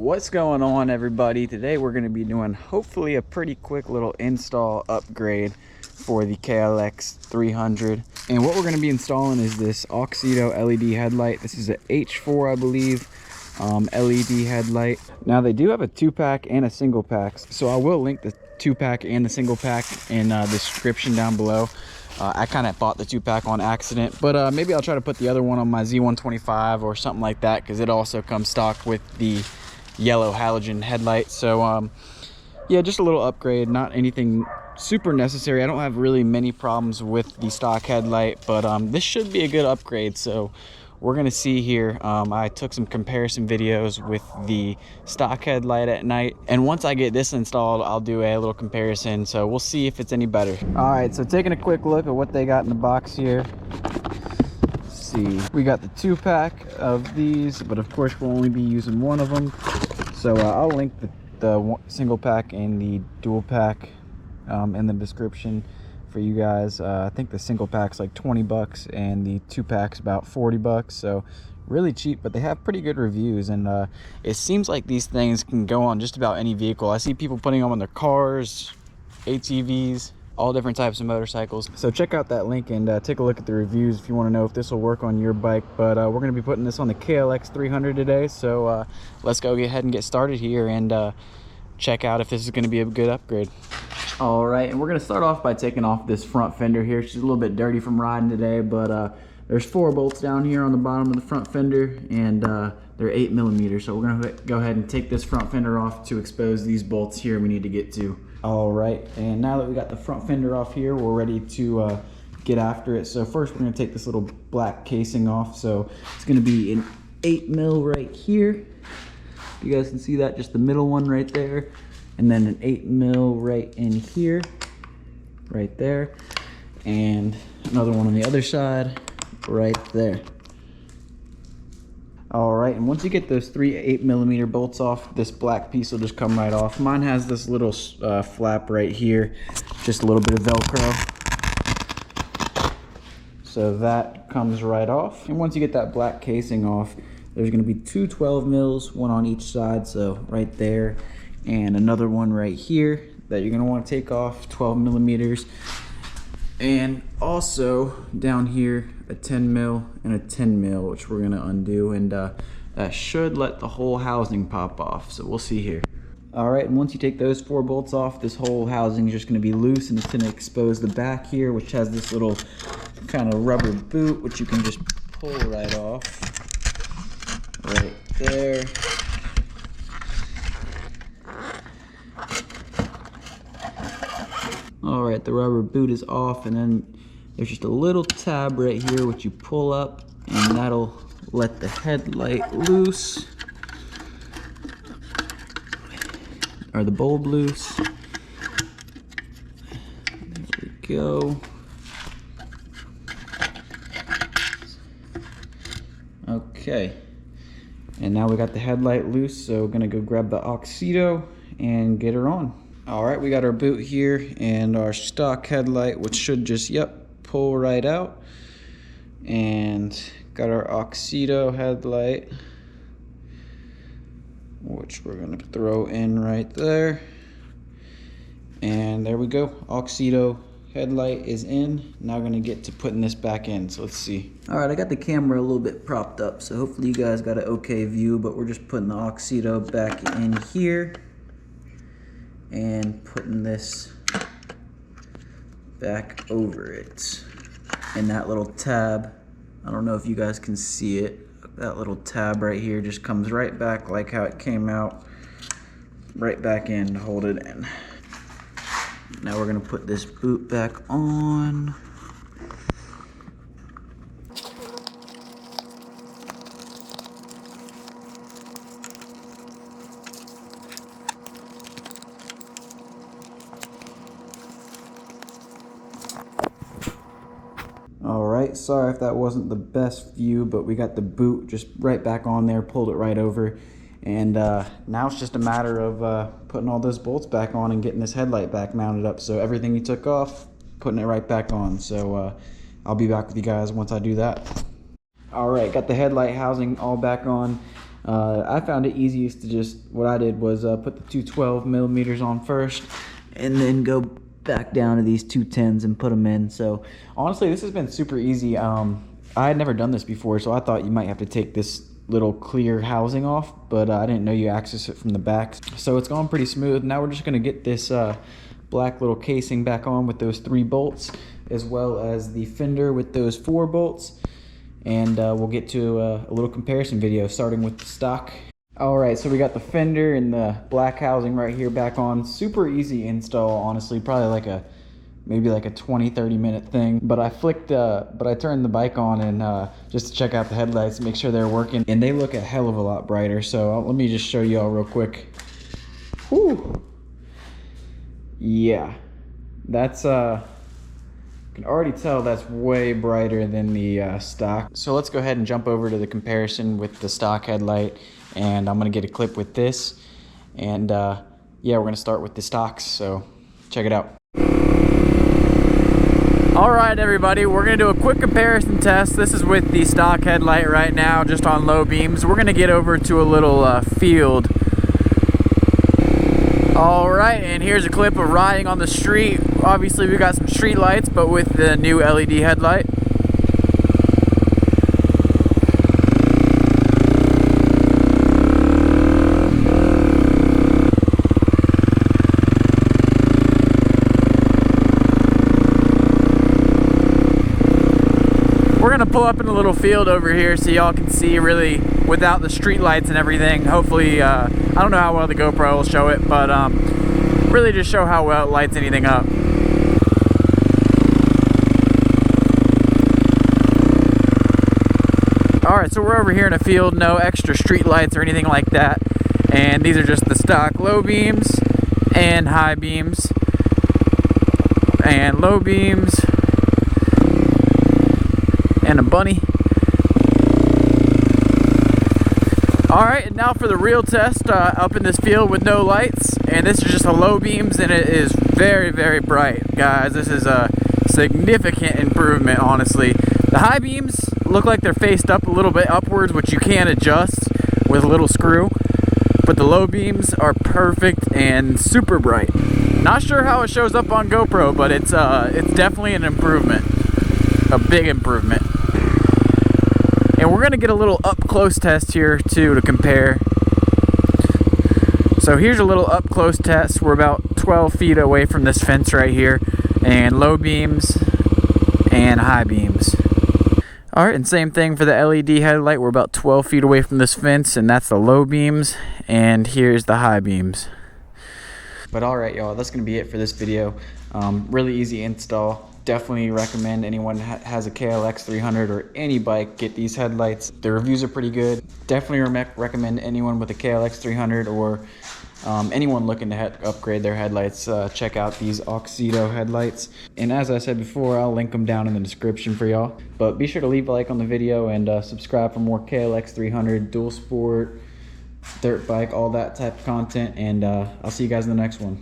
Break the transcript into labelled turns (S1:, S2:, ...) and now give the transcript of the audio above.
S1: What's going on, everybody? Today we're going to be doing hopefully a pretty quick little install upgrade for the KLX300. And what we're going to be installing is this Oxydo LED headlight. This is a H4, I believe, LED headlight. Now they do have a 2-pack and a single pack, so I will link the 2-pack and the single pack in the description down below. I kind of bought the 2-pack on accident, but maybe I'll try to put the other one on my Z125 or something like that, because it also comes stock with the yellow halogen headlight. So yeah, just a little upgrade, not anything super necessary. I don't have really many problems with the stock headlight, but this should be a good upgrade. So we're gonna see here. I took some comparison videos with the stock headlight at night, and once I get this installed, I'll do a little comparison, so we'll see if it's any better. All right, so taking a quick look at what they got in the box here. Let's see, we got the 2-pack of these, but of course we'll only be using one of them, so I'll link the single pack and the dual pack in the description for you guys. I think the single pack's like 20 bucks and the 2-pack's about 40 bucks, so really cheap, but they have pretty good reviews. And it seems like these things can go on just about any vehicle. I see people putting them on their cars, ATVs, all different types of motorcycles. So check out that link and take a look at the reviews if you want to know if this will work on your bike. But we're going to be putting this on the KLX300 today, so let's go ahead and get started here and check out if this is going to be a good upgrade. All right, and we're going to start off by taking off this front fender here. It's just a little bit dirty from riding today, but there's 4 bolts down here on the bottom of the front fender, and they're 8mm. So we're going to go ahead and take this front fender off to expose these bolts here we need to get to. All right, and now that we got the front fender off here, we're ready to get after it. So first we're going to take this little black casing off. So it's going to be an 8mm right here. You guys can see that, just the middle one right there. And then an 8mm right in here, right there, and another one on the other side, right there. All right, and once you get those 3 8mm bolts off, this black piece will just come right off. Mine has this little flap right here, just a little bit of Velcro. So that comes right off. And once you get that black casing off, there's gonna be 2 12mm, one on each side, so right there. And another one right here that you're gonna want to take off, 12mm, and also down here a 10mm and a 10mm, which we're gonna undo, and that should let the whole housing pop off. So we'll see here. All right, and once you take those 4 bolts off, this whole housing is just gonna be loose, and it's gonna expose the back here, which has this little kind of rubber boot, which you can just pull right off, right there. All right, the rubber boot is off, and then there's just a little tab right here which you pull up, and that'll let the headlight loose, or the bulb loose. There we go. Okay, and now we got the headlight loose, so we're gonna go grab the Oxydo and get her on. All right, we got our boot here and our stock headlight, which should just, pull right out. And got our Oxydo headlight, which we're gonna throw in right there. And there we go, Oxydo headlight is in. Now we're gonna get to putting this back in, so let's see. All right, I got the camera a little bit propped up, so hopefully you guys got an okay view, but we're just putting the Oxydo back in here and putting this back over it. And that little tab, I don't know if you guys can see it, that little tab right here just comes right back like how it came out, right back in to hold it in. Now we're gonna put this boot back on. All right, sorry if that wasn't the best view, but we got the boot just right back on there, pulled it right over. And now it's just a matter of putting all those bolts back on and getting this headlight back mounted up. So everything you took off, putting it right back on. So I'll be back with you guys once I do that. All right, got the headlight housing all back on. I found it easiest to just, what I did was put the 212 millimeters on first and then go back down to these 210s and put them in. So honestly, this has been super easy. I had never done this before, so I thought you might have to take this little clear housing off, but I didn't know you access it from the back. So it's gone pretty smooth. Now we're just gonna get this black little casing back on with those 3 bolts, as well as the fender with those 4 bolts. And we'll get to a little comparison video starting with the stock. All right, so we got the fender and the black housing right here back on. Super easy install, honestly, probably like maybe like a 20-30 minute thing. But I turned the bike on and just to check out the headlights, make sure they're working, and they look a hell of a lot brighter. So let me just show you all real quick. Whew. Yeah, that's you can already tell that's way brighter than the stock. So let's go ahead and jump over to the comparison with the stock headlight, and I'm gonna get a clip with this, and yeah, we're gonna start with the stocks, so check it out. All right, everybody, we're gonna do a quick comparison test. This is with the stock headlight right now, just on low beams. We're gonna get over to a little field. All right, and here's a clip of riding on the street. Obviously, we got some street lights, but with the new LED headlight. We're gonna pull up in a little field over here so y'all can see really without the street lights and everything. Hopefully, I don't know how well the GoPro will show it, but really just show how well it lights anything up. All right, so we're over here in a field, no extra street lights or anything like that. And these are just the stock low beams and high beams and low beams and a bunny. All right, and now for the real test up in this field with no lights. And this is just the low beams, and it is very, very bright. Guys, this is a significant improvement, honestly. The high beams look like they're faced up a little bit upwards, which you can adjust with a little screw. But the low beams are perfect and super bright. Not sure how it shows up on GoPro, but it's definitely an improvement. A big improvement. And we're gonna get a little up close test here too to compare. So here's a little up close test. We're about 12 feet away from this fence right here, and low beams and high beams. All right, and same thing for the LED headlight. We're about 12 feet away from this fence, and that's the low beams, and here's the high beams. But all right, y'all, that's gonna be it for this video. Really easy install. Definitely recommend anyone has a KLX300 or any bike get these headlights. The reviews are pretty good. Definitely recommend anyone with a KLX300 or anyone looking to upgrade their headlights, check out these Oxydo headlights. And as I said before, I'll link them down in the description for y'all. But be sure to leave a like on the video and subscribe for more KLX300, dual sport, dirt bike, all that type of content. And I'll see you guys in the next one.